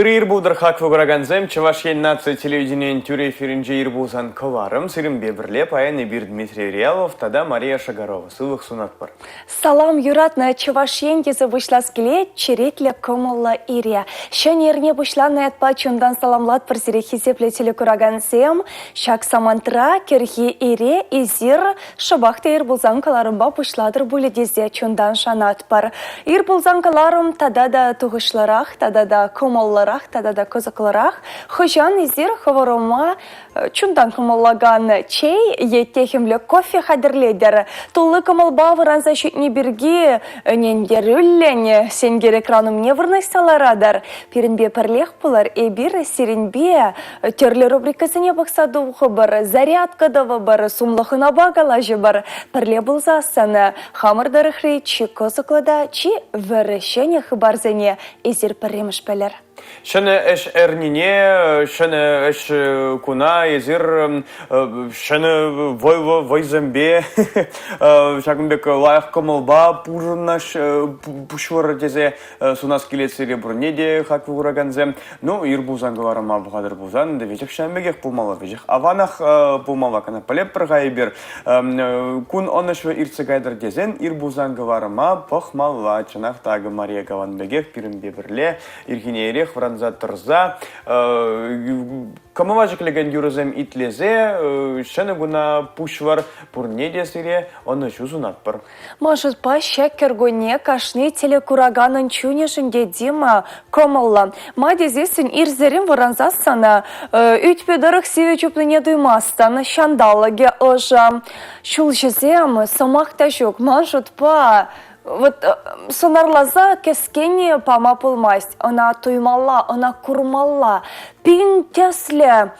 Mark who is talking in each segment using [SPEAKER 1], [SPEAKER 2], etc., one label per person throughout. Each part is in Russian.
[SPEAKER 1] Кырыр будыр хак вуграганзем, Чавашьен нация телевидения тюре эфиринже ирбузан коварым, сирим бебрле паян Эбир Дмитрий Реалов, тада Мария Шагарова. Сылых сунатпар.
[SPEAKER 2] Салам юратна Чавашьен езы вышласкеле черетле комолла ирия. Шанерне вышланна атпа чундан саламлат парсире хизепле телекураганзем, шак самантра керхи ире изир шабахте ирбулзан каларымба пышладыр буледезе чундан шанатпар. Ирбулзан каларым тада да тугышларах, тада да комолларах, тада да козакларах. Хожан изир хаварома чундан комоллаган чей еттехемле кофе хадерледер. Тулы комолба варанза шутни бирги нендерюллен сенгер экраным не вырнайсаларадар. Перенбе парлех пулар эбир сиренбе терле рубрикасыне бақсаду хабар, зарядкадава бар, сумлахына багалажы бар. Парле булзасаны хамырдарыхри чи козаклада чи вырышене хабарзане изир парремыш пелер.
[SPEAKER 1] Шаны эш эрнине, шаны эш куна, езир, шаны войзембе, шагымбек лайық комылба, пужынаш, пушвар тезе сунас келет серебрнеде, хак вураганзем. Ну, ирбузан говорам абғадыр бузан, да вежек шамбегех пулмала, вежек аванах пулмала, кана палеп прғайбер. Кун онышвы ирцегайдыр дезен, ирбузан говорам пахмала, чанах тағы Мария Гаванбегех, пирімбе бірле, иргинерех, вранза тұрза. Камаважы келеген юрызем итлезе, шыны гуна пушвар пурнеде сире, оны жузунат бар.
[SPEAKER 2] Может, па шеккергоне кашны телекураганын чунешінде дима комалла. Ма дезесін ирзерин вранзасана, үйтпедірік севе чуплыне дуймастан, шандалаге ожа. Шул жезем, самақта жоқ, может, па... Вот сонарлаза кескене пама пулмасть, она туймалла, она курмалла. Пин тесле,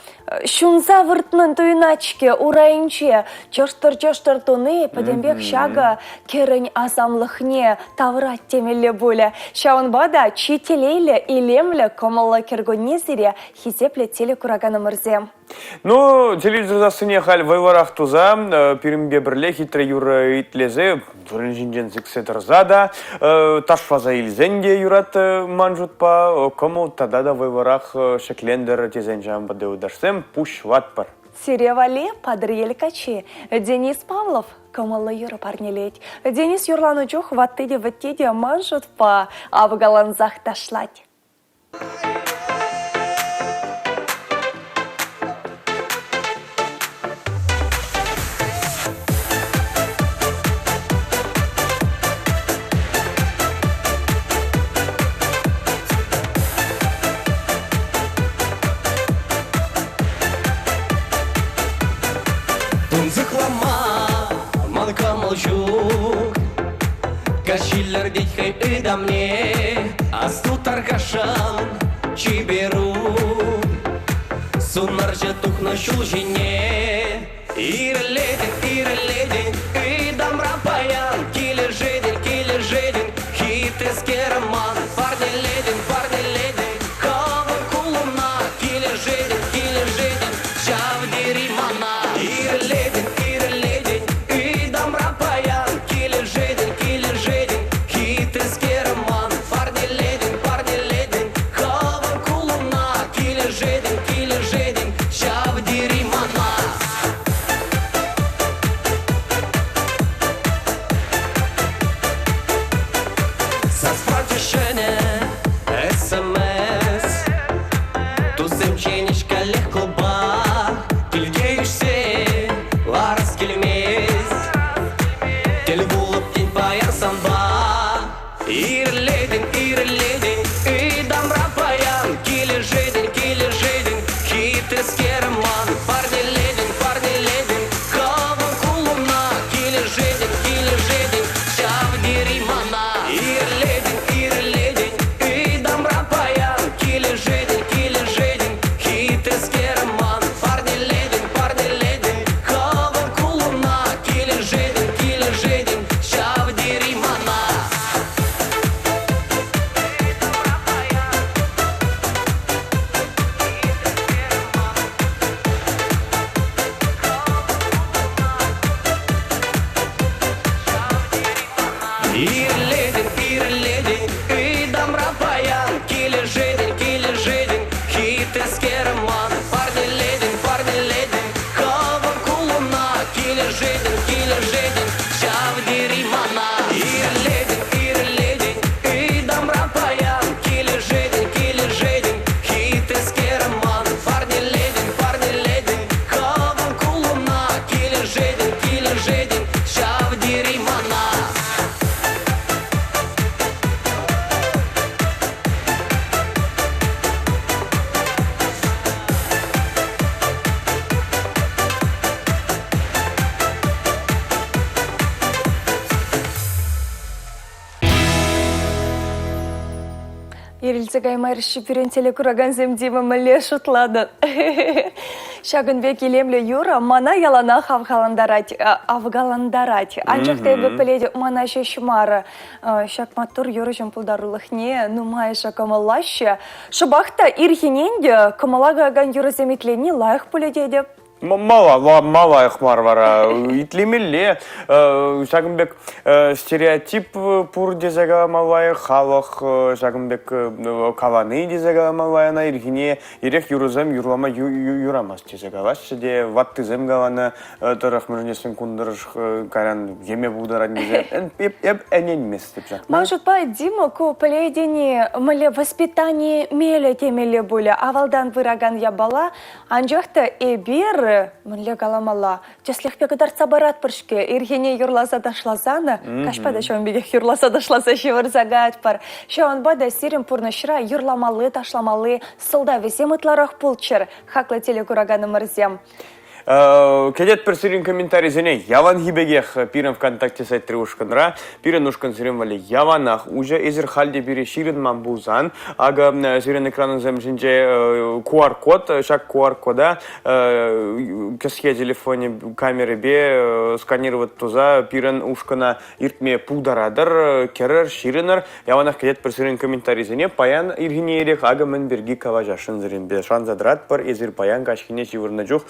[SPEAKER 2] шунза выртнын туйначке, урайынче, чоштыр туны, падембек шага, керень азамлыхне, таврат темелле буле. Шаун бада, чителейле, илемле, комалла кергонезире, хизепле телекураганы мырзем.
[SPEAKER 1] Ну, телевизор сыне халь вайварах туза, пирімбе бірле хитры юры итлезе, зурынжинжен зіксетір зада, ташфаза илзенде юрат манжутпа, кому тада да вайварах шеклендер тезен жамбады удашсем, пуш ватпар.
[SPEAKER 2] Сиревали падрель качи. Денис Павлов, комалла юры парнелеть. Денис юрлану чух ваттыде ваттеде манжутпа, а в галанзах ташлать.
[SPEAKER 3] Кашиллер детьхай ыда мне, асту таргашан чиберу, сунаржа тухна шулжине, ирледин, ыдам рапаян, килер жедин, хит из кераман, парни ледин, кавы кулуна, килер жедин, шавдири мана, ирледин, ыдам рапаян, килер жедин, хит из кераман, парни ледин, кавы кулуна, килер жедин, шавдири мана.
[SPEAKER 2] Загаймайр шиперен телекураган Дима мэле шутлады. Шагынбек илемле юра мана ялана авгаландарать. Анчактай бепеледи мана шешмара. Шакматур юра жампулдарулыхне, нумай шакамалаще. Шабахта ирхиненде камалага ган юра заметлени лайх пуледеде.
[SPEAKER 1] Мала хмар вара. Итлемелле. Шагынбек стереотип пур дезага малай халық. Шагынбек каваны дезага малайна ирхине ирек юрузем юрлама юрамас дезага васчы де ваттызем гаваны тарах мөрнесін кундырыш каран еме бударан дезе. Эп эненмес деп жак.
[SPEAKER 2] Может быть, Дима, ко поледени мэле воспитание меле темеле буля. Авалдан выраган ябала, анжахта эбир мэле галамала. Чеслих пегадарца барат пыршке. Ирхине юрласа дашлазана. Кашпада шон бегех юрласа дашласа шевар загат пар. Шон бада сирим пурнашра юрламалы ташламалы сылда весем итларах пулчер. Хакла телекураганы мырзем.
[SPEAKER 1] Кедет персирин комментарий зене яван хибегех пирен ВКонтакте сайт тревушканра пирен ушкан сирен вали яванах уже эзер халде бире ширин мамбузан ага сирен экранын земжинже QR-код шак QR-кода кеске телефоне камеры бе сканировать туза пирен ушкана иртме пударадыр керер ширинер яванах кедет персирин комментарий зене паян иргинерех ага мен берги каважашын зерен бе шанзадрат пар эзер паян кашкине чивырна жух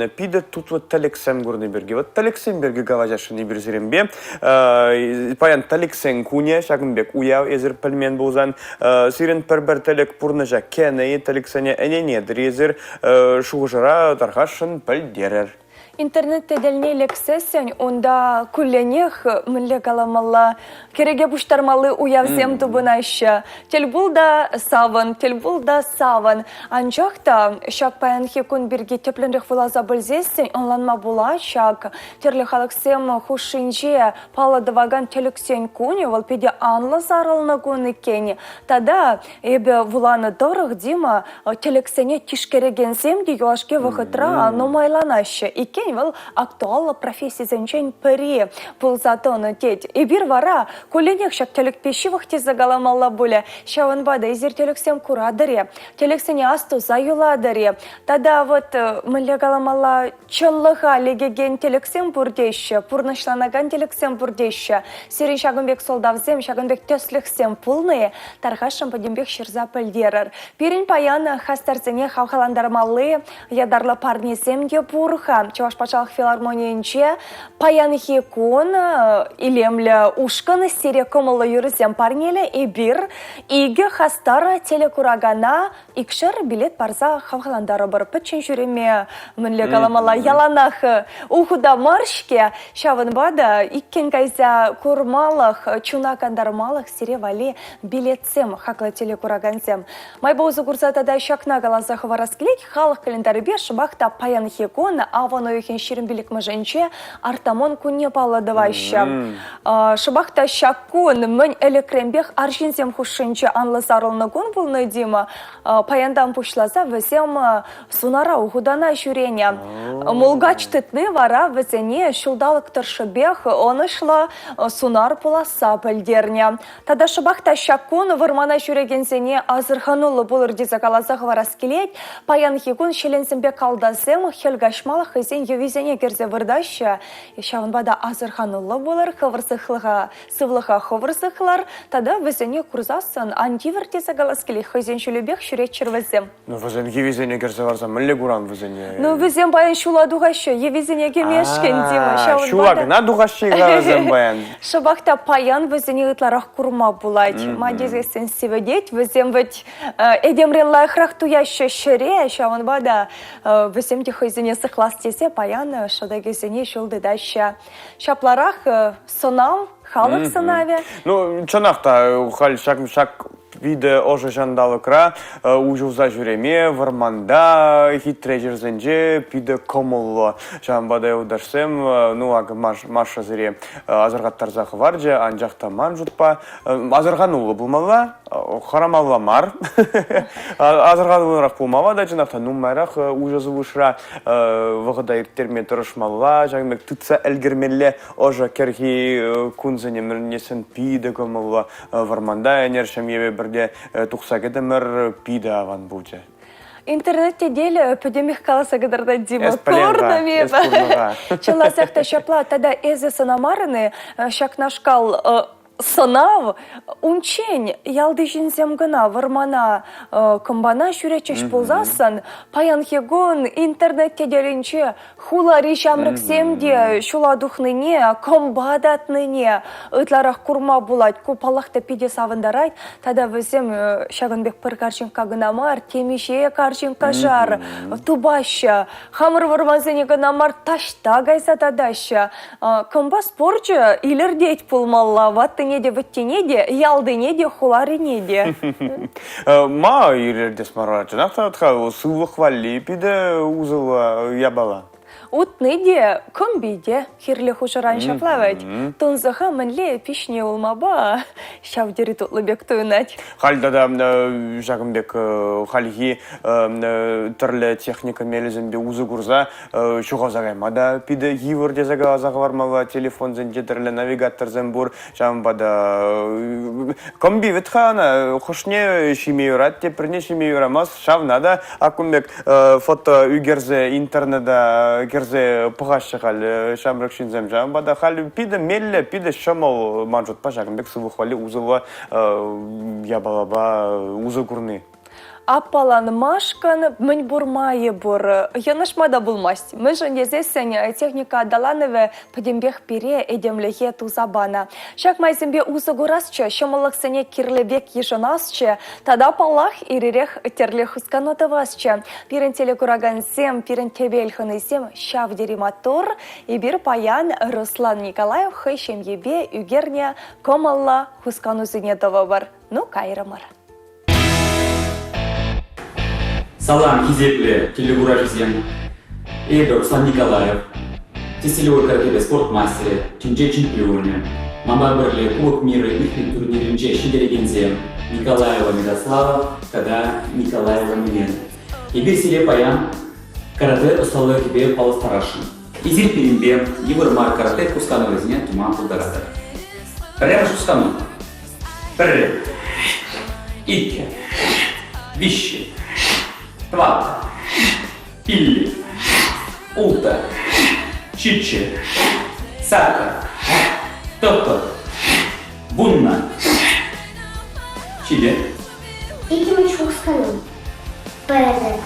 [SPEAKER 1] пиде тут вот Талексем Гурнеберге. Вот Талексем Берге гаважашын иберзерембе. Паян Талексен куне, шагынбек уяв эзер пельмен болзан. Сирен пербер телек пурнажа кенеи Талексене энене дрезер шуғжара тархашын пельдерер.
[SPEAKER 2] Интернетте дельнелек сессень, онда кулленех мэле галамалла, кереге буштармалы уявзем тубынайша. Телбулда саван. Анчахта, шак паянхи кун бирги тепленрех вылаза бөлзессень, онланма була, шак терлі халаксем хушинже пала даваган телексень куни, валпеде анла зарылна куны кені. Тада, эбе вуланы дорых дима, телексене тишкерегензем де юашке вахытра, но майланаша. Вел актуалла профессия зенчен пери пулзатону теть. И бир вара куленех шак телек пешивах те загаламалла буля. Шаван бада изер телексем курадаре. Телексене асту заюладаре. Тада вот мэле галамалла чонлыха легеген телексем бурдеща. Пурнашланаган телексем бурдеща. Сирин шагынбек солдавзем, шагынбек төслихсем пулные. Тархашам подимбек ширза пыльдерар. Пирин паяна хастарзене хавхаландармалы. Ядарла парнезем де пурха. Пачалах филармониянче паянхи кун илемля ушкан серия комала юризем парнеле и бир иге хастара телекурагана икшер билет парза хавхаландара бар пачен жүреме мэнле галамала яланах ухуда маршке шаван бада иккен кайза курмалах чунакандармалах серия вали билетсем хакла телекураганзем майбозу курсатада шакна галаза хавараскелек халық календарь беш бахта паянхи кун авано ширин билик маженче артамон кунне палладывайща. Шабахта шакун мен элекрембех аршинсем хушинче анласарылны кун булны дима. Паяндан пушлаза везем сунара ухудана жюреня. Мулгач тытны вара везене шулдалык тыршыбех онышла сунар пуласа пельдерня. Тада шабахта шакун вырмана жюрегензене азырханулы булыр дизакалазах вараскелет. Паян хикун шеленсембе калдазем хелгашмалах изен визене керзе вырдаща, шаван бада азырханулы болар, хавырсыхлыға, сывлыға хавырсыхлар, тада визене курзасын антивертеса галаскели хызен шулебек шүретчір візем.
[SPEAKER 1] Ну, візен евизене керзе варза, мүлі куран візене.
[SPEAKER 2] Ну, візен баян шула дуғашы, евизене кемешкен дима.
[SPEAKER 1] Шулагына дуғашы ғазен баян.
[SPEAKER 2] Шабақта паян візене ытларақ курма булайд. Мадезесен севедет, візен віт эдемрен лайхрақ туяшы шыре, шаван бада віземде хызене сықлас тесе паян шадагезене шулды даща. Шапларах сонав, халық сынаве.
[SPEAKER 1] Ну, чанақта, хал шак виде оже жандалыкра ужуза жүреме варманда хитре жерзенже пиде комолло жамбада ударсем ну аг маша зире азыргаттар захы варже анжакта ман жутпа азырганулы булмала харамалла мар азырганулыраак булмала да жанакта нумайрак ужузу вышра вагыда иртерме турушмалла жагмек тытса элгермелле оже керхи кунзене мирнесен пиде комолло варманда энершем ебе бірде тұқса кетемір пиді аван бұлча.
[SPEAKER 2] Интернетте деле пөдемих каласа гадарда дима
[SPEAKER 1] Эспалерға, эспурнаға.
[SPEAKER 2] Чыла сәхті шапла тада эзі санамарыны шак нашкал санав унчень ялды жинзем гына вармана комбана шүречеш болзасын паян хегон интернетте делинче хулари шамрыксемде шула духныне комбадатныне ытларах курма булать купалахта пиде савындарайт тада візем шагынбек пыр карчинка гынамар темише карчинка жар тубаща хамыр вармазыне гынамар ташта гайса тадаща комба спорча илердеть пулмалла ватты неде ваттенеде, ялдынеде, хуларынеде.
[SPEAKER 1] Ма ирерде смара, чынақта атқа сылы хвали пиде узыла ябала.
[SPEAKER 2] Утныде, комбиде, хирле хушаран шаплавать. Тунзаха мінле пишне улмаба, шавдері тутлыбек туынать.
[SPEAKER 1] Хальдада Жагымбек хальхи түрлі техника мелізімбе узы курза шуға зағаймада пиде гиверде зағавармала телефон зенде түрлі навигатор зенбур жамбада комби витхана хушне шимейрат тепірне шимейрамас шавнада акумбек фото үгерзе интернета керзе пұғашығал шамрыкшинзем жамбада халі пиде мелле пиде шамал манжут па Жагымбек сывы хвали узыла ябалаба узы курны.
[SPEAKER 2] Аппалан машкан мэнь бурмайы бур. Янышмада булмасть. Мы же не здесь техника адаланове подембех пере эдемлехе тузабана. Шак майзембе узагурасча, шамалах сене кирлебек ежанасча, тада палах иререх терлех усканотавасча. Пирен телекураган сем, пирен тебельханы сем, шавдери мотор, и бир паян Руслан Николаев хэшем ебе югерня комалла хускану зинетова бар. Ну, кайрамар.
[SPEAKER 4] Салам хизепле телегуражизем. Эдо Руслан Николаев. Теселевой каратебе спортмастере, чинже чемпионе. Мама бірле Кубок мира ихлин турниринче шидерегензем. Николаева Мирослава, когда Николаева Милен. И бирселе паян карате усталый тебе Павел Старашин. Изир перембе, Евырмар карате кускану возне тума пулдарада. Прямо кускану. Прямо. Икке. Вище. Твата, пилли, ута, чиче, сака, тото, бунна, чиле.
[SPEAKER 5] Икимыч хускану. Пере,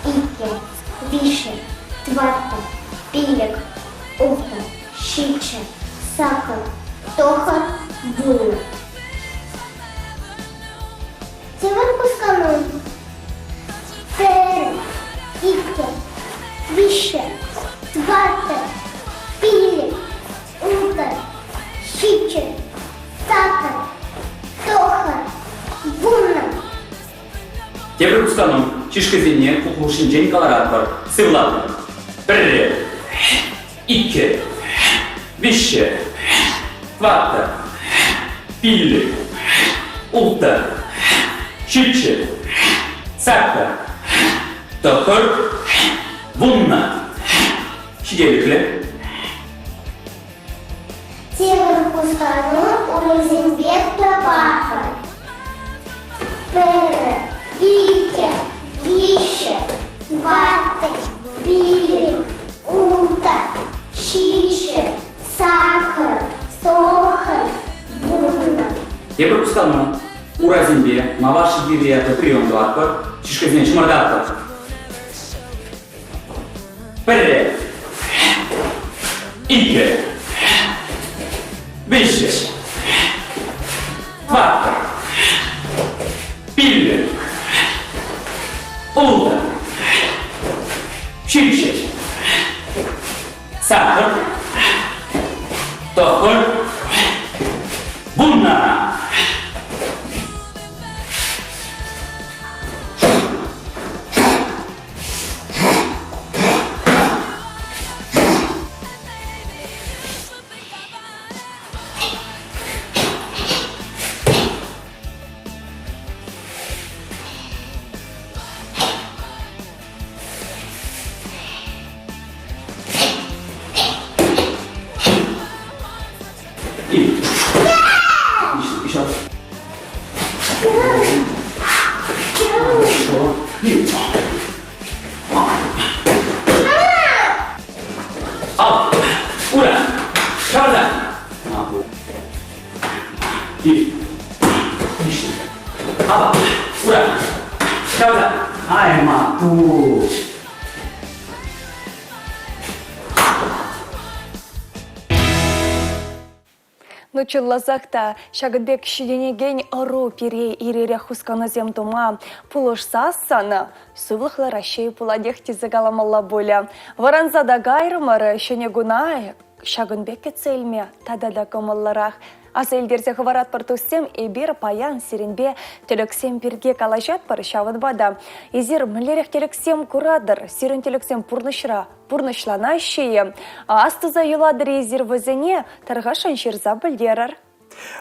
[SPEAKER 5] икке, више, твата, пилек, ута, чиче, сака, тоха, бунна. Тимон хускану. Пере, икке, више, твата, пиле, ута, чиче, сака, тоха, бунна.
[SPEAKER 4] Тепер кускану, чишка зене, куклушинче Николарат бар. Сывлады. Перре, икке, вище, твата, пиле, ута, чиче, сака, тохор, бунна. Шиделикле.
[SPEAKER 5] Север хускану, урезимбек табака. Пере, икке, више, твата, пиле, ута, чиче, сака, тоха, бунна.
[SPEAKER 4] Тепер кускану, уразимбе, маваши гирията прием дуатпар, чишка зене чмардатпар. Перре, икке, више, твата, пиле, ута, чиче, сахар, тохор, бунна. Айма, ту.
[SPEAKER 2] Ну чуллазахта шагынбек шиденеген ару пире ирере хускана земтума пулуш сассана сувлахла ращей пуладех тизагаламалла боля. Варанзада гайрымары шенегунай шагынбеке цельме тадада комалларах. Асылдерзе хварат партустем и бир паян сиренбе телексем пирге калажат пар шавынбада. Изир млерех телексем курадыр, сирен телексем пурнышлана шее. Астыза юладыр изир вазене таргашан ширза бульдерар.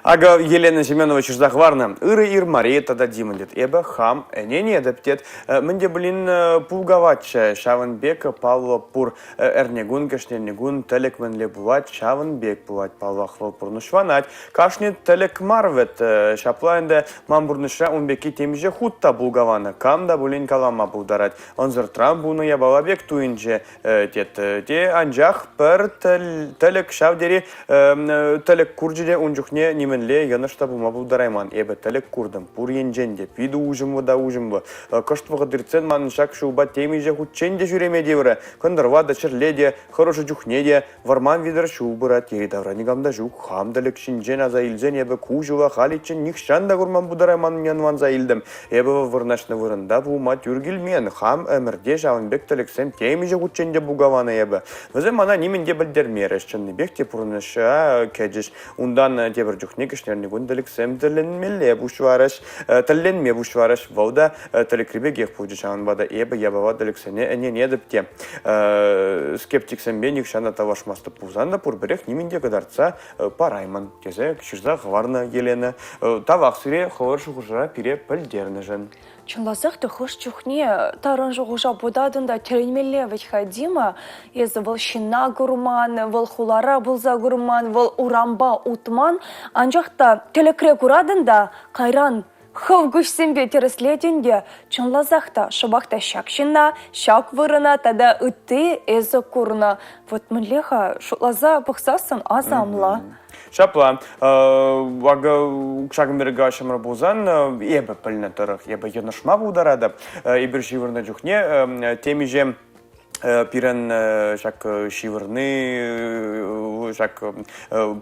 [SPEAKER 1] Ага, Елена Семенова Чижзахварна, ыры ир Мария тада димандет, эбе хам, не адаптет, менде блин пулгавача, Шаванбек, Павло Пур, эрнегун, кашнегун, телек менле бувать, Шаванбек бувать, Павло хвал пурнушванать, кашнет телек марвет, шаплайнде мамбурнуша унбеки темже хутта булгавана, камда булин калама булдарать, он зертрам буну я балабек туинже, те анжах пер телек шавдери, телек курджиде унжухне неменле янышта бума булдарайман эбе телек курдым пур енженде пиду ужымы да ужымбы кыштвыгы дырцен манышак шуба темиже хутченде жүреме девре кындырва да черледе хорошо жухнеде варман видер шубыра тери давранигамда жух хам телек шинжен аза илзен эбе кужула халичен нихшан да гурман булдарайман янван за илдым эбе вырнашны вырында бума тюргилмен хам эмирде Шаванбек телексем темиже хутченде бугаваны эбе везе мана неменде билдермереш чынныбек те пурныша кежиш ундан тебір жүхне кішнеріне күнделік сәм тілінмелі бұшварыш, тілінме бұшварыш вауда тілікребе гех бұжы шағынбада ебі ябава діліксене әнен едіпте. Скептик сәмбе некшана тавашмасты пузанда пұрбірек неменде кадарца парайман. Тезе кішірза ғыварны елені. Тавақ сүре қывыр шұғыжыра пире пілдерні жын.
[SPEAKER 2] Чынлазақты хош чухне таран жуғужа будадында теренмеле вичхадима ез выл шина гурман, выл хулара булза гурман, выл урамба утман, анжақта телекре курадында қайран хов гүшсенбе тереслетінде чынлазақты шыбақта шак шина, шак вырына, тада үтті эзі курна. Вот мүлеха шутлаза бұқсасын азамла.
[SPEAKER 1] Шапла, вага шагымберга шамра бузан, ебе пыльна тұрық, ебе енышма бударады, ебір шивырны жүхне, темиже пирен шак шивырны, шак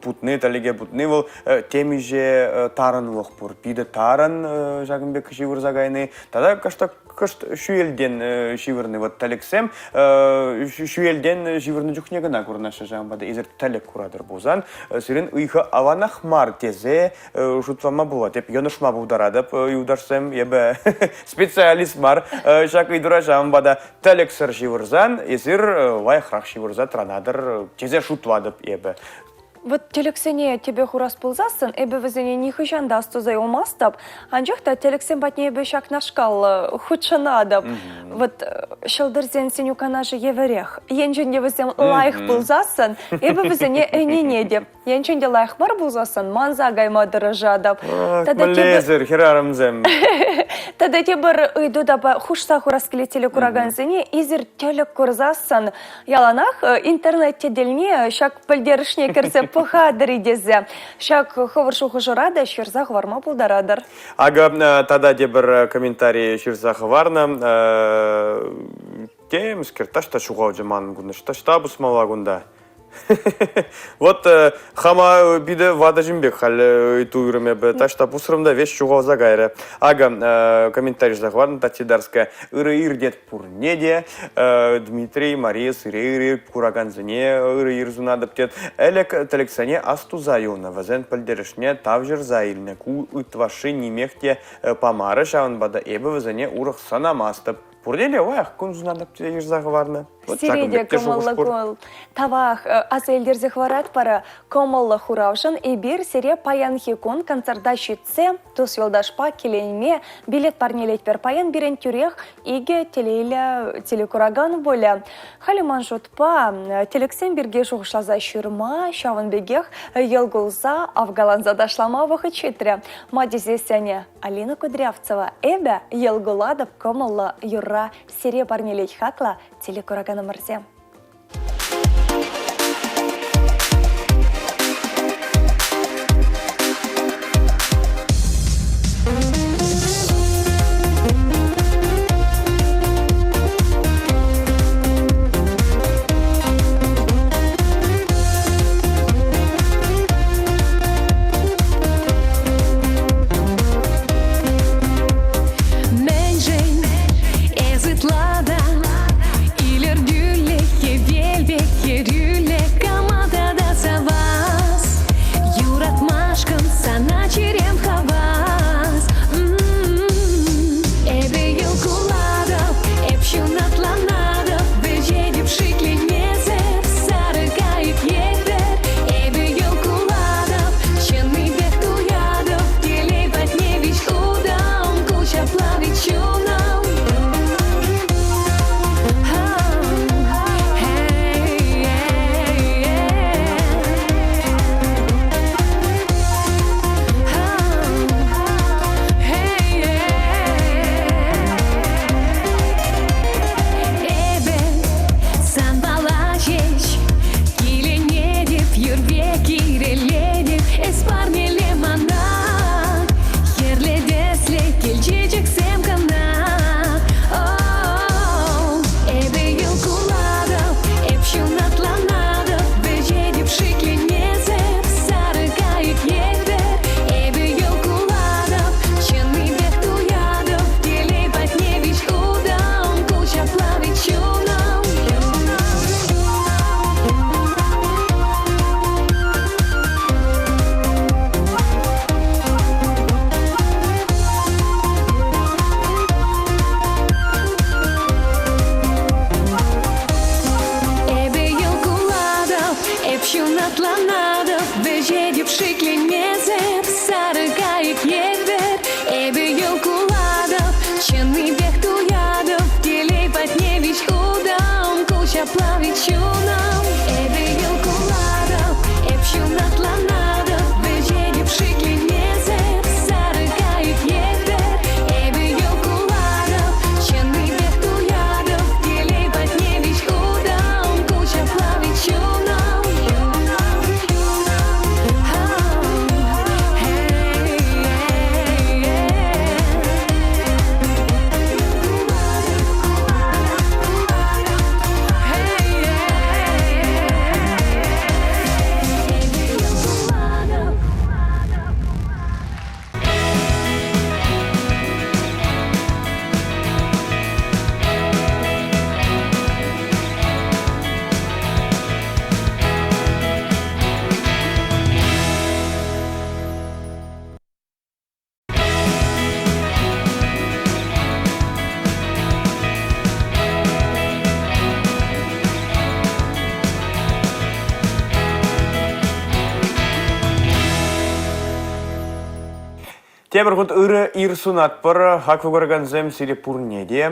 [SPEAKER 1] путны, талеге путны был, темиже таран лохпур, пиде таран шагымбек шивыр загайны, тада кышт шуелден шивырны, вот талексем, шуелден шивырны жүхне гына курнашы жамбады, изер талек курадыр бузан, сирен ыйха аванах мар тезе шутвама була, теп енышма бударадып, юдарсем ебе специалист мар, шак идура жамбада талексер шивырзан, изер лайхрах шивырза транадыр тезе шутвадып ебе.
[SPEAKER 2] Вот телексене тебе хурас пылзасын, эбе везене нихыжан да астузай умастап, анжақта телексен батне эбе шак нашкал худшанадап. Вот шылдырзен сеню канажы еверех. Енженде везем лайх пылзасын, эбе везене эне деп. Енженде лайх бар пылзасын, манза гайма дырыжадап.
[SPEAKER 1] Млезер, херарымзем.
[SPEAKER 2] Тада тебір үйду даба хушса хурас келетелі кураганзене, изер телек курзасын. Яланах интернетте деліне шак пілдерішне кірсе пахадыр идезе. Шак хывыршу хужырада шырзах варма пулдарадыр.
[SPEAKER 1] Ага, тада тебір комментарий шырзах варна. Тем скерташта шуғау жаман гүнді, шташта бұсмала гүнда. Вот хама биде вада жимбек хал туйрыме бе ташта пусрымда веш шуғау загайры. Ага, комментарий захварна татидарская. Ыры ирдет пурнеде, Дмитрий, Мария, сыры кураганзыне, ыры ирзунадыптет. Элек телексане астузаюна, вазен пальдерышне тавжыр заилне, ку ытваши немехте памары шаванбада эбі вазене урых санамастып. Пурделе оях кунзунадыптет ирзахварна.
[SPEAKER 2] Сиреде комалла кол. Тавах азелдерзе хварат пара комалла хуравшын и бир сере паян хикун концерда щитсе, тус йолдашпа келейме, билет парнелет пер паян бирен тюрех, иге телейле телекураган боля. Халиман жутпа, телексен бирге жуғышлаза шүрма, Шаванбегех, елгулза, Афгаланза дашлама вахы читре. Мадизесяне Алина Кудрявцева, эбе елгуладып комалла юра сере парнелет хакла, телекураган мырзе.
[SPEAKER 6] атланадов, бежедіп шикленмезер, сарыгайык егдер, эбе елкуладов, чынный бег туядов, келей патневич удам, куча плавит чунам, эбе елкуладов, эпшун атланадов, бежедіп шикленмезер, сарыгайык егдер, эбе елкуладов, чынный бег туядов, келей патневич удам, куча плавит чунам.
[SPEAKER 1] Темір құт үрі ир сунатпыр, хақы көрганзем сире пурнеде,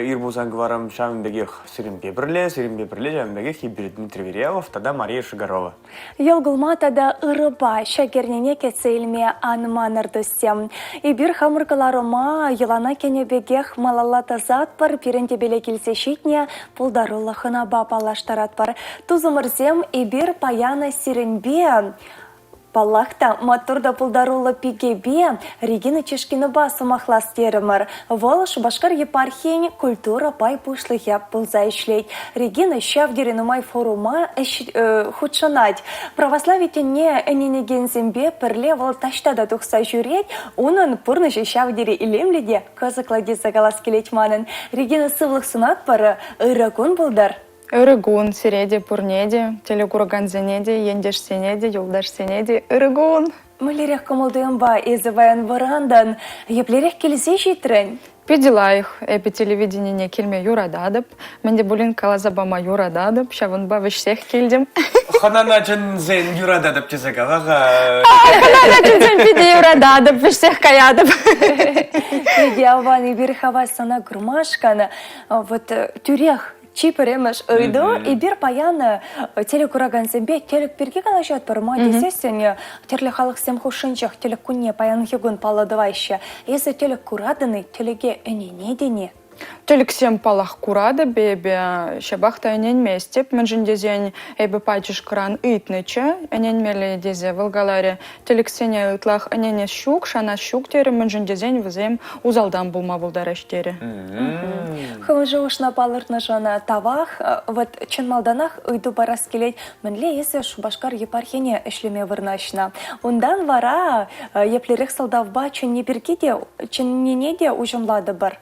[SPEAKER 1] ир бузангварам шамбегех сиримге бірле, жамбегех Ибир Дмитрий Веревов, тада Мария Шигарова.
[SPEAKER 2] Елгулматада ырыба, шагернене кецейлме анманыр достем. Ибир хамыркаларыма елана кенебегех малалата затпар, пиренде беле келсе шитне, пулдарулы хынаба палаштаратпар. Тузымырзем Ибир паяна сиренбе, Палахта матурда пулдарулы пигебе Регина Чешкина басы махластерімір. Волыш Башкар епархиен культура пай пушлыхе пулза ишлейт. Регина шавдерінумай форума худшанать. Православитене эненегензембе пірле вол таштада тухса жүрет, унын пурнышы шавдері илемледе кызыкладе загалас келет манын. Регина сывлық сунат пары ыракун булдар.
[SPEAKER 7] Ырыгун, сиреде, пурнеде, телекурган зенеде, ендеш сенеде, юлдаш сенеде, ырыгун.
[SPEAKER 2] Мөлерек комылдыымба изываян варандан, еплерек келсе житрін.
[SPEAKER 7] Пиделаих, эпи телевидение келме юрададып, менде булин калазабама юрададып, шавынба всех келдім.
[SPEAKER 1] Хананачын зен юрададып чесегалаға.
[SPEAKER 7] Хананачын зен пиде юрададып, всех каядып.
[SPEAKER 2] Пиде аван Ибир хавасана гурмашканы, вот тюрех, Чиперемеш ыйду, и бир паяны телекурагансембе телек перге калашат парма десесен терле халық сем хушинчах телек кунне паян хигун паладывайшы. Если телек кураданы телеге энене дене.
[SPEAKER 7] Телексем палах курада бебе, шабахта энен местеп, менжин дезен эбе пачыш кран итныча, энен меле дезе валгаларе, телексене ытлах энене щук, шана щук тере, менжин дезен візем узалдан булма булдараш тере.
[SPEAKER 2] Хымжы ушна палыртны жана тавах, вот чынмалданах ыйду барас келет, менле есе Башкар епархине эшлеме вырнашна. Ундан вара еплерек салдавба чынненеде ужымлады бар.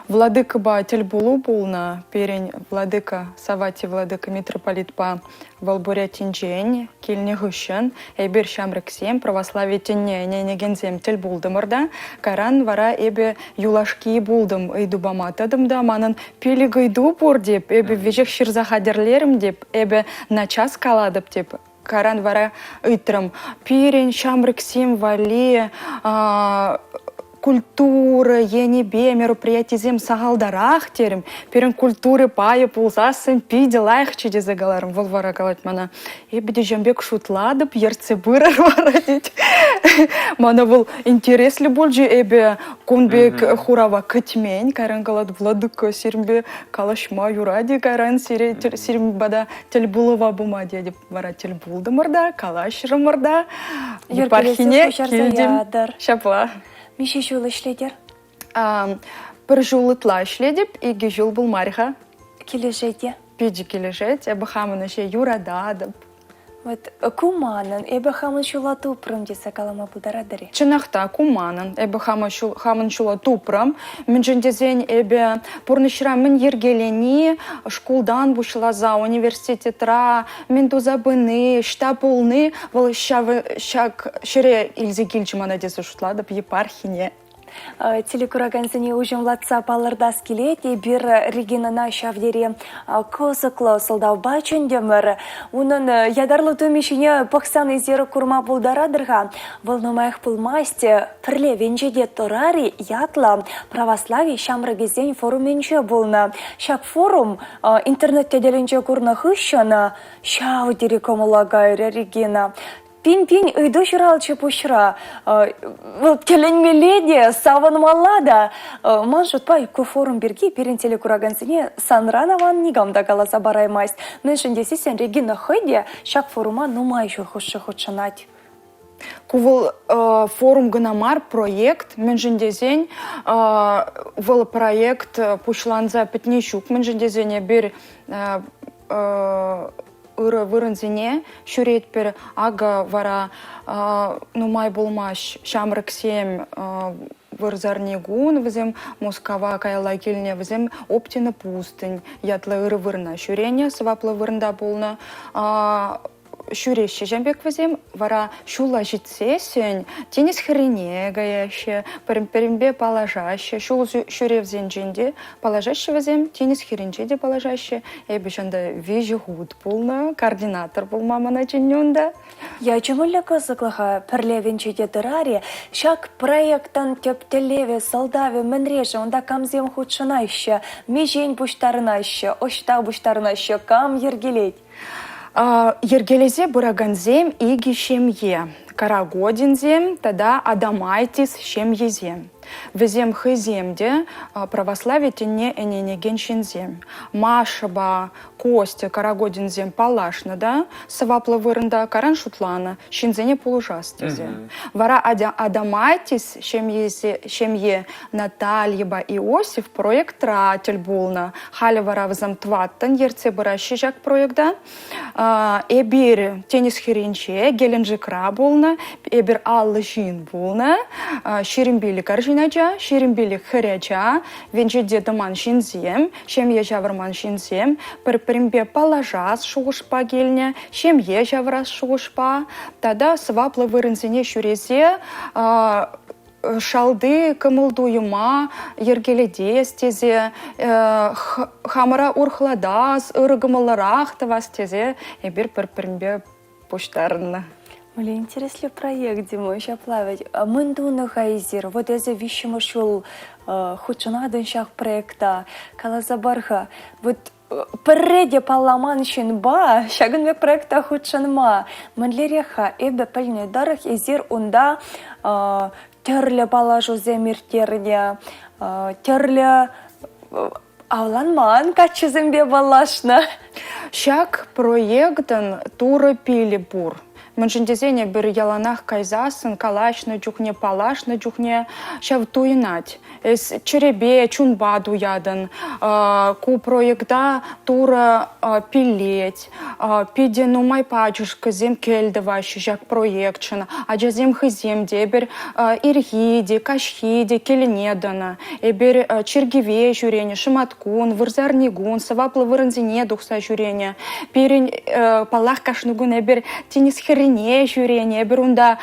[SPEAKER 7] Владыка ба тельбулу булна, перень владыка Савати владыка митрополит па Валбуря тинжень, кильне гыщен, эбер шамрексем, православие тенне, ненегензем тельбулдымырда, каран вара эбе юлашки булдым, ыйду баматадым да, манын пили гайду бур деп, эбе вежек ширзахадерлерім деп, эбе на час каладып деп. Каран вара ыйтрым, перень шамрексем вали, культура, енебе, мероприятий зем сагалдарах терем, перен культуры пая пулзасын пиде лайх чеде загаларым, волвара галать мана. Эбеде жамбек шутладып, ерце бырар варадить. Мана был интересли больше, эбе кунбек хурава кытмень, каран галат владыка сирмбе калашма юради, каран сирмбада тельбулова бумади, деп вара тельбулды мырда, калашры мырда, епархине килдим. Шапла.
[SPEAKER 2] Миши жулы шледер?
[SPEAKER 7] Бір жулытла шледеп, иге жул был мариха.
[SPEAKER 2] Кележеде?
[SPEAKER 7] Пиджи кележет, эбі хамын ше юрададып.
[SPEAKER 2] Вот куманын, эбі хамын шула тупрым десе калама бұдарадыры.
[SPEAKER 7] Чынақта куманын, эбі хамын шула тупрым. Мен жындезен эбі пұрнышыра мен ергелені, шкулдан бұшылаза, университетра, мен тузабыны, штапулны, вол шак шыре илзе келчімана десі шутладып епархине.
[SPEAKER 2] Телекурагансыне ужымлатса палырдас келет, бир Регинана шавдере козыклы сылдавба чөндемір. Унын ядарлы төмешіне пықсан езері курма булдарадырға. Волнумайық пылмасте пірле венжеде торари ятла православие шамрыгезен форуменче болна. Шак форум интернетте деленче курна хыщана шавдере комулагайры Регина. Пин-пин үйді жыралчы пұшыра. Келенмеледе, саван малада. Ман жұтпай ку форум берге перен телекурагансыне санранаван нигамда галаса бараймайс. Нышындесі сен Регина хыйде шак форума нумай жухышы худшанать.
[SPEAKER 7] Кувыл форум гынамар проект, мен жіндезен выл проект пушланза пітнешук, мен жіндезене бір ыры вырынзене шүретпер ага вара нумай болмаш шамрык сем вырзарнегун візем Москва кайла келіне візем оптина пустынь ятлы ыры вырна шүрене сваплы вырында болна шүреші жәмбек візем, вара шула житсе сен, тенес хрене гаяшы, перембе палажашы, шул шүревзен жінде палажашы візем, тенес хренже де палажашы, әбі жанда вежі худ болна, координатор болма мана жиннюнда.
[SPEAKER 2] Я чымылы кызыклыға пірлевенчеде дыраре, шак проекттан тептелеве, солдаве, мінрежі, онда камзем худшынайшы, межен бұштарынайшы, ошта бұштарынайшы, кам ергелет.
[SPEAKER 7] Ергелезе бураганзем иги шемье, карагодинзем, тада адамайтис шемьезем. Везем хыземде православие тене энене геншинзем. Машаба, Костя, карагодинзем палашна, да, савапла вырында каран шутлана, шинзене полужастезе. Вара адамайтис шемье Натальеба Иосиф проект ратель булна. Халя вара взам тваттан ерце бараши жак проекта. Эбир тенис херинче, геленджикра булна, эбир аллы жин булна, ширимбили каржинача, ширимбили хыряча, венчеде даман шинзем, шемье жавырман шинзем, перембе палажас шугушпа гельня, шемье жаврас шугушпа, тада сваплы вырынзене шурезе, шалды кымылдуйыма, ергеледе стезе, хамара урхладас, ырыгымылырах тавастезе, эбир перембе поштарна.
[SPEAKER 2] Мне интересный проект, Дима, еще плавать. Мындуны хайзер, вот это вещи мышул худшанадын шах проекта, калазабарха. Вот переде паламаншин ба, шагынвек проекта худшанма. Манлереха, эбе пальне дарах изер унда терле балажу земиртерне, терле авланман качызымбе балашна.
[SPEAKER 7] Шак проектын тура пилибур. Меншіндезене бір яланах кайзасын, калашны жүхне, палашны жүхне, шав туйнать. Эс черебе, чунба дуядын, ку проекта тура пилеть, пиде нумай пачушка зем кельда ваши, жак проектшина, а джазем хызем дебер ирхиде, кашхиде, келенедана, эбер чергеве жюрене, шаматкун, вырзарнигун, саваплы вырынзине духса жюрене, перень палах кашнугун эбер тенис херене жюрене, эбер унда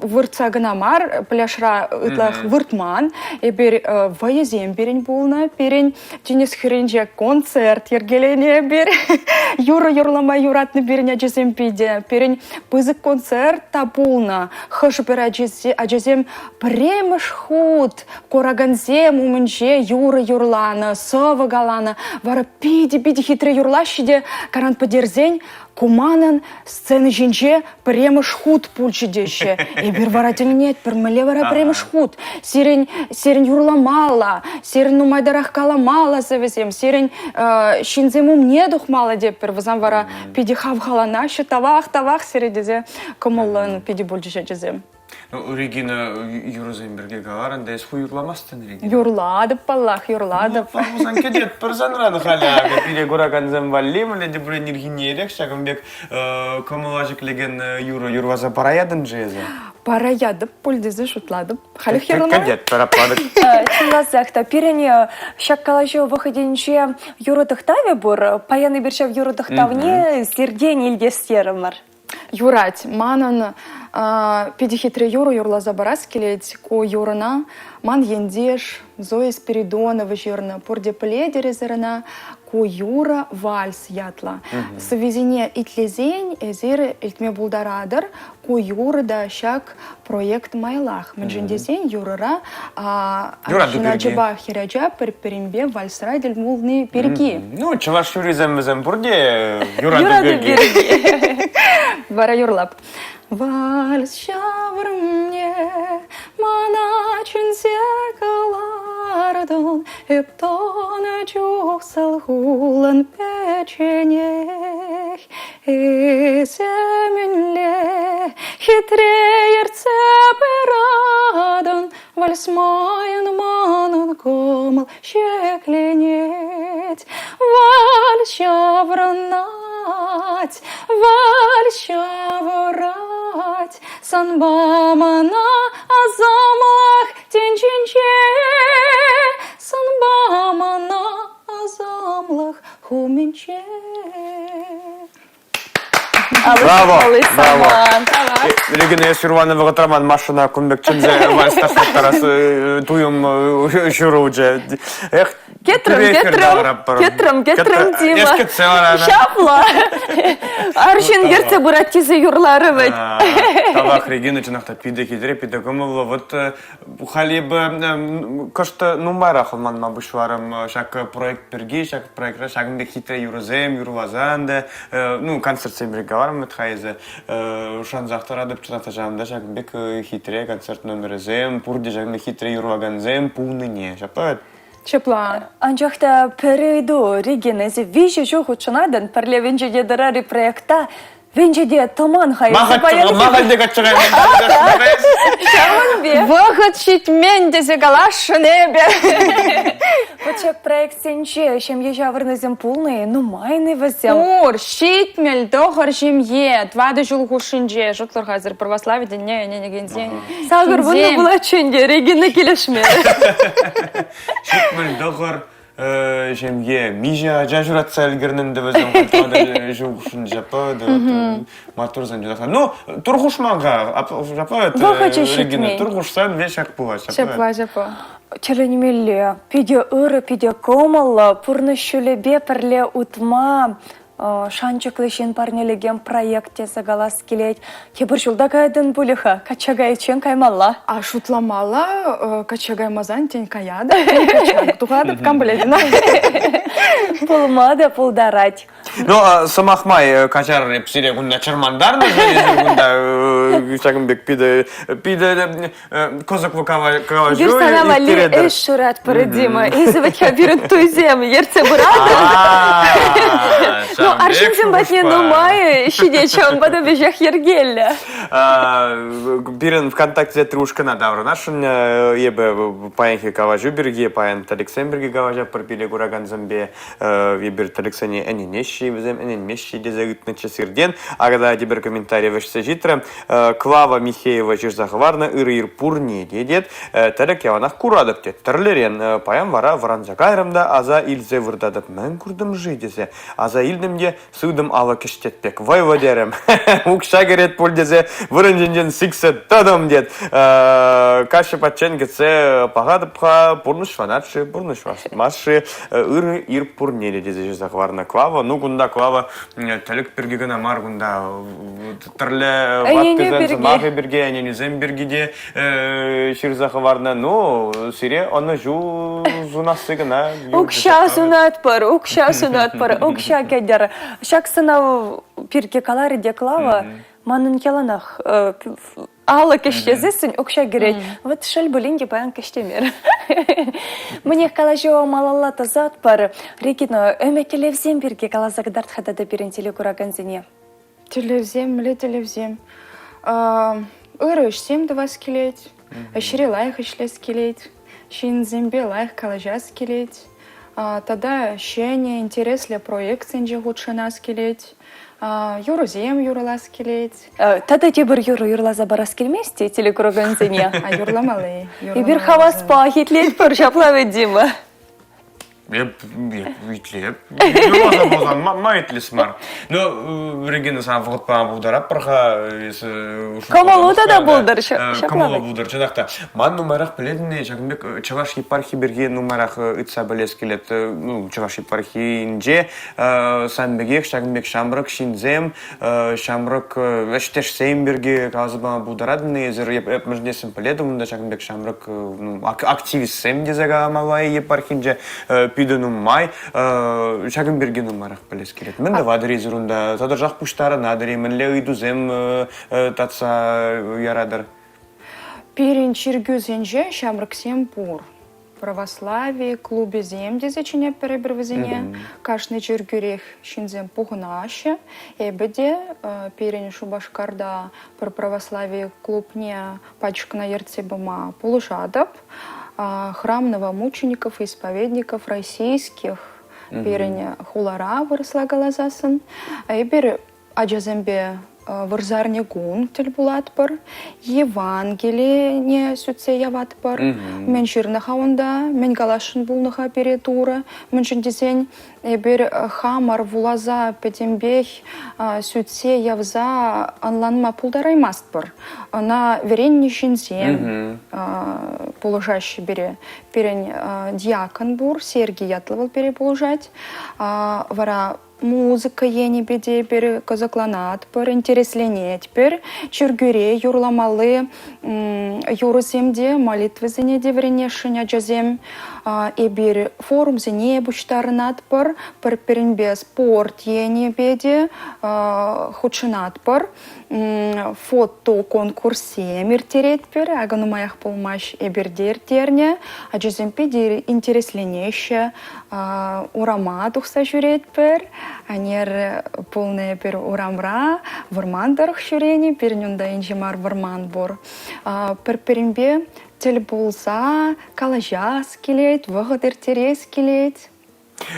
[SPEAKER 7] вырца гнамар, пляшра ытлах выртман, эбер ваязем перень булна, перень тенис херенже концерт, ергелене бер, юра юрлама юратны перень аджазем пиде, перень пызык концерт та булна, хыш бер аджазем премыш худ, кораганзем умынже юра юрлана, сова галана, вара пиде хитре юрлащиде, каран подерзень, куманан сцены жинже премыш худ пульчидеще. И бир варатель пермеле вара премыш худ. Сирень юрламала, сирень нумайдарах каламала завезем, сирень шинземум недух мала депер, вазам вара пиди хавхалана, що тавах сиредезе, комоллан пиди бульчише жезем.
[SPEAKER 1] Регина Юрзенберге галарын да есху юрламастын, Регина.
[SPEAKER 7] Юрладып паллах, юрладып.
[SPEAKER 1] Фамузан кедет перзанран халяга, пире гураганзем валлим, леди бурен иргинерек, шагымбек комылажык леген юрваза параядын жезе.
[SPEAKER 7] Параядып, пульдезе шутладып. Халих юрлама?
[SPEAKER 1] Кедет парападык.
[SPEAKER 2] Чынласақта, пирене шаккалажы выходенче юродықтаве бұр, паяны бершев юродықтавне зерден елдестерімір.
[SPEAKER 7] Юрать, манын Педихитре юру юрла забарас келет, ко юрына, ман ендеш, Зоя Спиридонова жирна, пурде пледере зерна, ко юра вальс ятла. Совезене итлезень, эзер илтме булдарадыр, ко юра да шак проект майлах. Менжендезень юрара, жинаджаба хираджа перембе вальсра дельмулны перги.
[SPEAKER 1] Ну, чаваш юризем бурде,
[SPEAKER 2] Юра
[SPEAKER 1] Юра
[SPEAKER 2] да берги.
[SPEAKER 7] Вара юрлап. Вальс шаврымне, мана чүнсе калардон, эптона чухсал хулан печенех. Эсемінле, хитре ерце пирадон, вальс майын манын комыл шекленет. Вальс шаврынать, вальс шаврать, санбамана азамлах тенченче, санбамана азамлах хуменче.
[SPEAKER 1] Браво, браво.
[SPEAKER 2] Саман.
[SPEAKER 1] Регина Ширванова Ратраман машина кумбек чынзе вальсташ тарасы туюм шуруджа. Эх,
[SPEAKER 2] Кетрем, Дима.
[SPEAKER 1] Ешкетсевара.
[SPEAKER 2] Шапла. Аршин герце буратизы юрлары бит.
[SPEAKER 1] Тавах Регина чынакта пиде хидре пиде кумылы. Вот халибы кошты нумайрах ман мабышварым шак проект перги, шак проект шагынбек хитре юрзем, юрвазанды. Ну, концерт семберге варым мытхайзы. Ушан захтарадып чыната жамда шагынбек хитре концерт номерзем, пурде шагынбек хитре юрваганзем, пулныне. Шапат?
[SPEAKER 7] Чепла.
[SPEAKER 2] Анжақта перейду Регинезе вижу жоху чынадан парле венжеде дарари проекта венжеде томан хайсы
[SPEAKER 1] Махальде качыгай.
[SPEAKER 2] Шаман бе.
[SPEAKER 7] Выход шитмен дезе галаш небе.
[SPEAKER 2] Почек проект сенче, чем ежа вырназем пулные, ну майны возем.
[SPEAKER 7] Ур, шитмель, дохар жемье, двады жулгу шинже, жутлар хазыр православие, не гензень.
[SPEAKER 2] Сагыр вуны була ченде, Регина келешме.
[SPEAKER 1] Шитмель дохар жемге мижа жажуратса элгерненде өзüm калтада жугушун жапады. Матурзан жаха. Ну, тургушмага жапады. Регина тургушсан вешак була.
[SPEAKER 7] Чепла, чепла.
[SPEAKER 2] Челенемелле, пиде ыры, пиде комалла, пурны шулебе перле утма, шанчыклы шен парнелеген проекте загалас келет. Тебір жылда кайдын булиха, качагай чен каймалла.
[SPEAKER 7] А шутламала, качагай мазан тень каяда, тухадып камбледина.
[SPEAKER 2] Пулмада пулдарать.
[SPEAKER 1] Ну, самахмай качар репсире гунда чармандарны, гунда шагынбек пиде козак вукава жу.
[SPEAKER 2] Гирсанама ли эш шурат парадима, изывача бирын туйзем, ерце бурады. Ну, аршинзем батне нумай, шидечон бада бежах ергелля.
[SPEAKER 1] Бирын ВКонтакте трушкана давры. Нашын ебе паянхи каважу бирге, паянт Алексенберге каважа парпиле гураган замбе, ебір Алексене әнен еші бізем, әнен меші дезагытны чесірден. Ағада дебір комментарий вәшсе житры. Клава Михеева жирзағыварны ыры-ыр пурне дедет. Тәлік яванақ курадып дед. Тірлерен паян вара варанза кайрымда аза илзе вырдадып. Мән күрдім жи десе. Аза илдімде сүйдім алы кіштетпек. Вай вадерім. Укша керет пул десе. Вырын жинжен сіксі тадым дед. Кашы патчен кетсе пағадыпқа пурныш ванатшы, пурныш масшы ыры-ыр пурне деді жирзағыварны Клава. Ну, гунда Клава тәлік бергегін амар гунда. Тірлі ваппезен зымағы берге, әненізен бергеде жирзағыварны. Ну, сире оны жу зунасыгына.
[SPEAKER 2] Укша сунат пар, укша кедер. Шак сынау пирке калари де Клава, манын келанах. Ала кештезесін укша керет. Вот шел бұлінге баян кештемер. Мне калажева малалла тазат пар. Регина, өме телевзем бірге калазагдарт хадада бірін телекураганзіне.
[SPEAKER 7] Телевзем. Ыры үшсем давас келет. Әшіре лайық ішлес келет. Шин зембе лайық калажас келет. Тада шене интересле проект сенже гудшанас келет. Юрузем юрлас келет.
[SPEAKER 2] Тада тебір юрлаза барас келместе телекураганзіне.
[SPEAKER 7] Юрламалы.
[SPEAKER 2] И бір хавас пахитлет пар жаплавы Дима.
[SPEAKER 1] Үйтлеп. Болған майтылысмар. Но Регина саған вғытпаған бұлдарап бірға...
[SPEAKER 2] Комолуда да бұлдар, шаплавай.
[SPEAKER 1] Комолуда бұлдар, жадақта. Ман нумарақ біледіне, Жакынбек, Чаваш епархи берге нумарақ үтса білес келет. Чаваш епархи инже, Санбегек, Жакынбек Шамрак, Шинзем, Шамрак, Эштеш Сеймберге, Казыба бұлдарадыны, езір еп мүждесін біледі, мұнда Жакынбек Шамрак активист Сем дезага малай епархинже, пиді нумай, Жакынберге нумарақ білес келет. Мен де вадыр езірунда, тадыр жақ пұштары надыры, мінле үйду зем татса ярадар.
[SPEAKER 7] Пирин чиргюзенже Шамраксем пур. Православие, клубе земде зачиня перебрвезене, кашны чиргюрех шинзем пугнаще, эбеде пирин шубашкарда про православие клубне пачка на ерцебама полужадоб, храм новомучеников и исповедников российских, пирин хулара выросла галазасан, эбер аджазембе вырзарне гун тельбулатпар, Евангелие не сүтсе яватпар, мен жирнаха онда, мен галашын булныха перетура, мен жіндесен бер хамар вулаза петембех сүтсе явза анланма пулдараймастпар. На веренне жінзем положащий бере перен дьякон бур, Сергий ятлывал переположать, вара музыка ени беде бер казакланат пер интересленет пер чиргюре юрламалы юрземде молитвы зене девренешеня джазем и бер форум зене буштарнат пер перенбе спорт ени беде хучинат пер фото конкурсе миртерет пер агану маях полмаш эбердер терне а джазем педе интересленеше урама тухса жюрет пер анер полная пер урамра вармандарх шурени пернюнда инжимар варман бор перенбе тель булза калажас келет вагадер терес келет.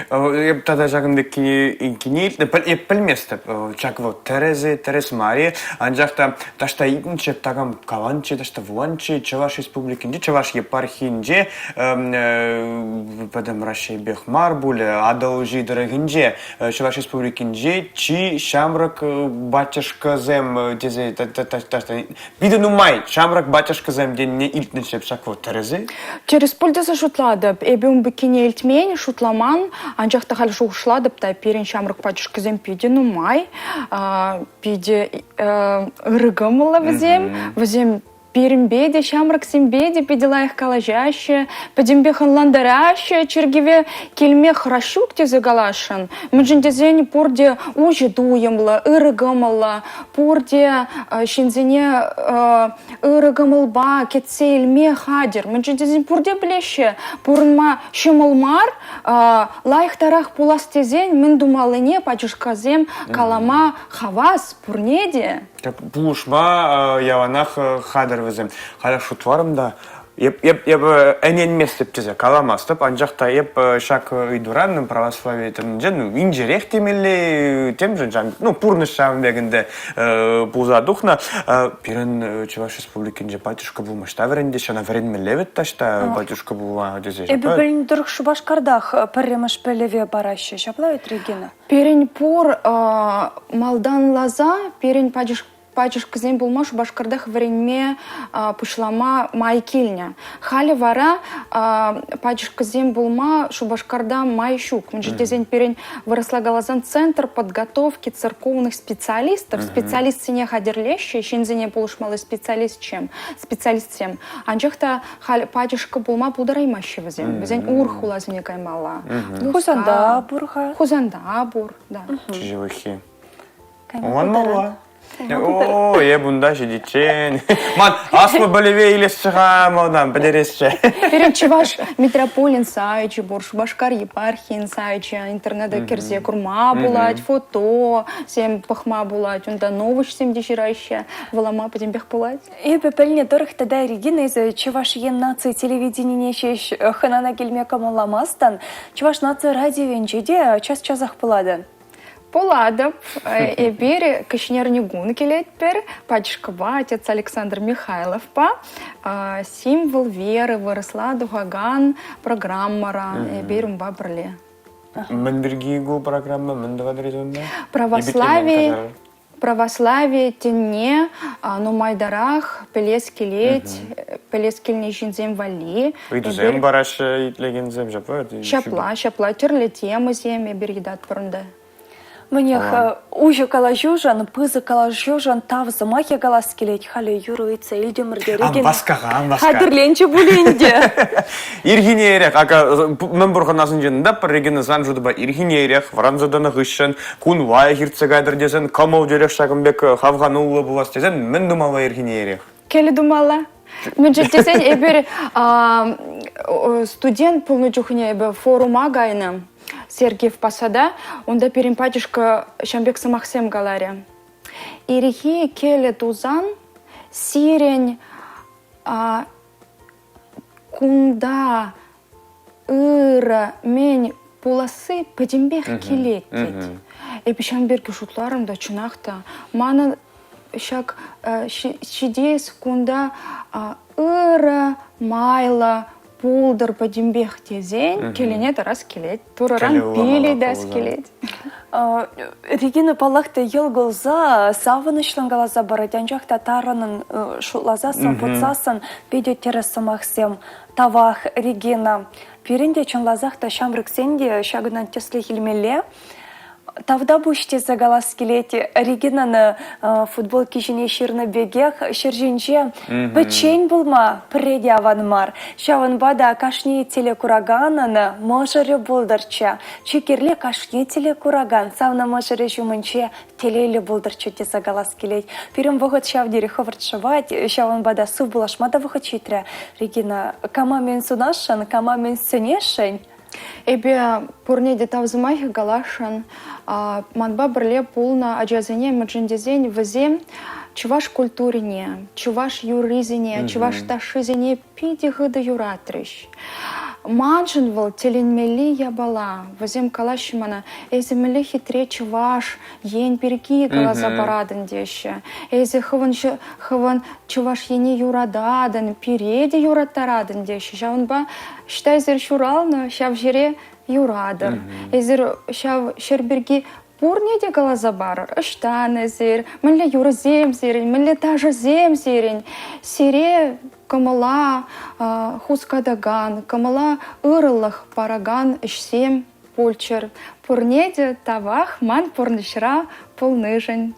[SPEAKER 1] Тогда Жакынбек кинейт, пілместі, чак вот Терез Мария, анжақта ташта итінче тагам каванче, ташта вуанче, Чаваш республикинде, Чаваш епархинде, падам Рашей Бехмар буле, адал жидырыгинде, Чаваш республикинде, чи Шамрак батюшка зем, тезе, ташта, бидену май, Шамрак батюшка зем, ден не итінче, чак вот Терезе?
[SPEAKER 7] Через пульдаза шутладып, эбем бікине илтмень, шутламан, анжақта хал шуғышладып, та перен Шамрак батюшка зем пиде ну май, пиде ырыгымыла візем перенбеде, Шамрак сембеде, пидела их калажаще, педембе ханландараще, чергеве кельме хращук те загалашан, мджиндезень порде ужи дуемла, ырыгымыла, порде шинзене ырыгымылба, кетсе илме хадер, мджиндезень порде блеще, порнма шымылмар, лайх тарах пуластезень, мен думалыне пачушказем калама хавас пурнеде.
[SPEAKER 1] Пулушма яванах хадыр візім. Хала шутварымда, еп әнен местіп тезе каламастып, анжақта еп шак үйдуранным православие тімінде, инжерех темелі, тем же, пурныш шамбегінде пулзадухна, перен Чаваш республикинде батюшка булмашта веренде, шана верен левет ташта батюшка булма дезе.
[SPEAKER 2] Эбі білін дұрық Шубашкардах пірреміш пілеве бараще, шаплавит Регина?
[SPEAKER 7] Перен пор малдан лаза, перен пачышка зем булма Шубашкардах варенме пушлама майкильня. Хали вара пачышка зем булма Шубашкарда майщук. Мджитезень перень выросла галазан центр подготовки церковных специалистов. Специалист сине хадерлеще, шинзене полушмалы специалист чем? Специалист тем. Анжахта хали пачышка булма пудараймаще вазем. Вазень урхула зене каймала.
[SPEAKER 2] Хузанда бурха.
[SPEAKER 7] Хузанда бур, да.
[SPEAKER 1] Чижевахи. Он мала. О, бұнда жедичен. Ман, асмы болеве илес шығам, одан, бідересше.
[SPEAKER 7] Перед Чаваш метрополин сайчи, Шубашкар епархин сайчи, интернетда керзе курма булать, фото, сем пахма булать, онда новыш сем дешираще, валама потембех булать.
[SPEAKER 2] Эбі піліне дұрық тада Регина из Чаваш ен нации телевидение шеш ханана келме камаламастан, Чаваш нации радио венчеде час-часах пылады.
[SPEAKER 7] Поладып, эбир кишнернигун келетпер, пачкаба, отец Александр Михайлов символ веры выросла дугаган программара эбир бабрле.
[SPEAKER 1] Мен биргигу программа, мен давадрезонда.
[SPEAKER 7] Православие тенне, но майдарах, пелескелеть, пелескельный жинзем вали.
[SPEAKER 1] Үйдізем бараш итлегензем жапы.
[SPEAKER 7] Шапла, терле темы земе биргидат пырында.
[SPEAKER 2] Мне уже калажужан, пызы калажужан, тав замахи галас келет, хали юруица, илдемірде реген.
[SPEAKER 1] Баскаға.
[SPEAKER 2] Хадырленче буленде.
[SPEAKER 1] Иргинерек, мен бұрған асын женінде, бір регені зан жуды ба иргинерек, Францаданы ғышын, күн вай хирцегайдыр десен, камау дерек шағынбек хавғанулы бұлас десен, мен думала иргинерек.
[SPEAKER 7] Келі думала? Мен жетесен, эбір студент пулны жүхіне форума гайны. Сергеев Посада, онда перемпатишка Шамбек Самахсем галаре. Ирихи келе тузан, сирень, кунда, ыра, мень, пуласы, падимбех келетет. Эпи Шамберге шутларымда чынақта. Мана шак шидес кунда ыра, майла, пулдыр падимбех тезен, келене тарас келет, тураран пили да скелет.
[SPEAKER 2] Регина палахты елгылза, савынышлан галаза барадян жақта таранын шутлазасын, путсасын, бедет тересамахсем, тавах Регина. Перенде чынлазахта шамрыксенде шагынан тесле хилмеле, тавда буште загалас келети Регинаны футбол кишине ширны бегех ширжинче печень булма преди аванмар. Шаван бада кашни телекурагананы можаре булдырча. Чекерле кашни телекураган савна можаре жумынче телейле булдырча те загалас келет. Пирим выход шавдери ховарчавать, шаван бада су булашмада выход читре. Регина, кама мен сунашан, кама мен сунешень.
[SPEAKER 7] Эбе пурнеде тавзымайхи галашан, манба бірле пулна аджазыне мыджындезен візем чуваш культурине, чуваш юризине, чуваш ташизине пиди гыды юратрыш. Манжын выл теленмели ябала, візем калашымана, эземелі хитре чуваш, ен перки калаза барадын деші. Эзе хыван чуваш ени юрададын, переде юраттарадын деші. Жауынба штайзер шуралны, шав жере юрадыр. Эзер шав шерберги пурнеде калаза барыр, ыштан эзер, мінле юры зем зерень, мінле тажы зем зерень. Сере камала хускадаган, камала ырылых параган ишсем пульчер. Пурнеде тавах ман пурнышра пулныжын.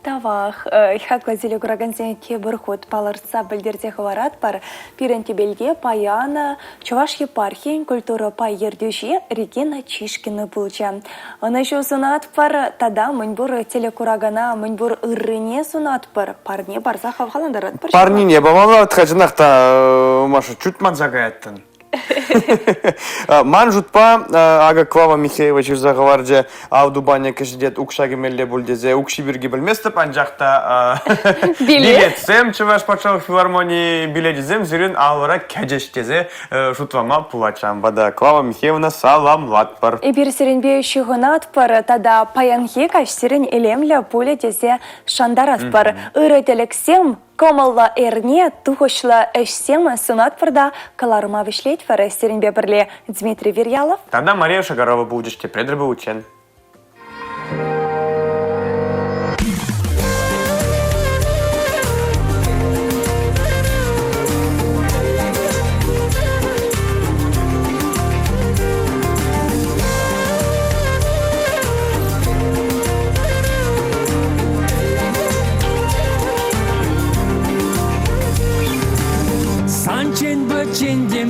[SPEAKER 2] Тавах, хакла зеле курагансен кебір ход палырса білдерде хварат пар пирентебелге паяна Чуваш епархиен культура пай ердюши Регина Чишкина булча. Она еще сунат пар тада мынбур телекурагана мынбур ырыне сунат пар парне барза хавхаландарат пар.
[SPEAKER 1] Парни не бамала тхаджинахта Маша чуть манзагаяттын. Ман жутпа ага Клава Михеева заговарже авдубаня кешдет укшаги мелле бульдезе укши бирги билместе панжакта билет сем чуваш патшалық филармонии билетизем зирен алвара кәжештезе шутвама пулачам бада Клава Михеевна саламлат пар.
[SPEAKER 2] Эбир сиренбе шигынат пар тада паянхи каш сирен элемля пуле дезе шандарат пар. Ыры Комалла эрне тухошла эшсема сунат парда каларма вишлеть фаре сиренбе бірле Дмитрий Верьялов.
[SPEAKER 1] Тогда Мария Шагарова будешь те предрыбы учен.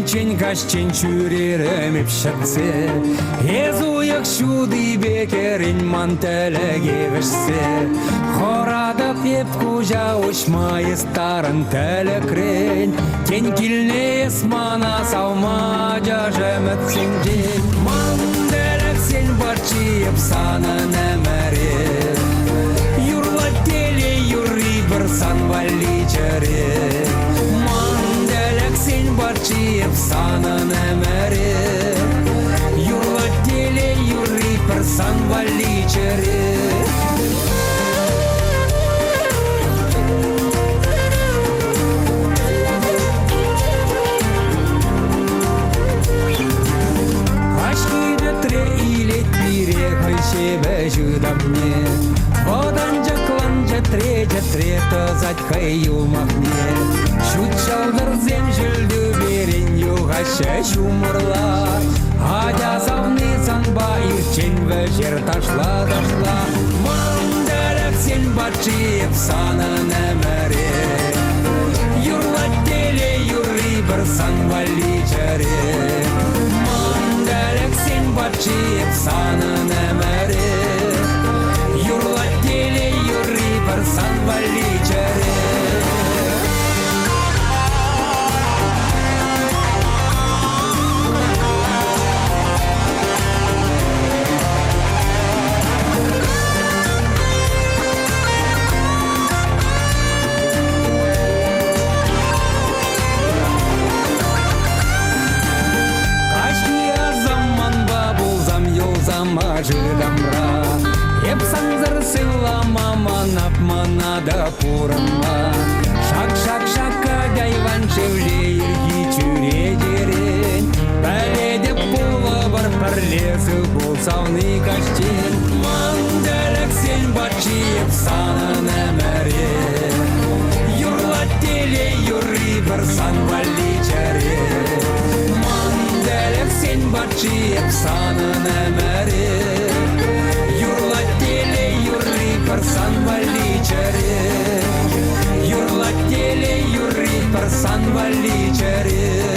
[SPEAKER 3] Чень кашчен чүререм епшатсе Езуяк шуды бекерин мантелеге вешсе Хорадып еп кужа ушмайы старын телекрен Тень килне есмана салма жажемет сенжен Манделек сен барчи еп санын әмәре Юрла теле юри бір сан вали чаре Барчиев санын әмәрі Юрла теле юри бір сан валичере. Мне одан жаклан жатре тазат хаю махне шучалдар земжілді берен юғаша шумырла адя савны санба ирчен вәжер ташла маңдарак сен бачиып санын әмәре юрлат теле юрри бір сан валичаре маңдарак сен бачиып санын әмәре сан валичере. Кашния заман бабулзам юлзам ажыдамра еп саңзыр сыйлама манап манада пурынма шак гайван шевлейір кичуре жерен бәледеп болы бар пірлесі болсауны каштен маңдәлік сен бачиып санын әмәре юрлат теле юрри бір сан валичаре маңдәлік сен бачиып санын әмәре сан валичере юрлат теле юрри сан валичере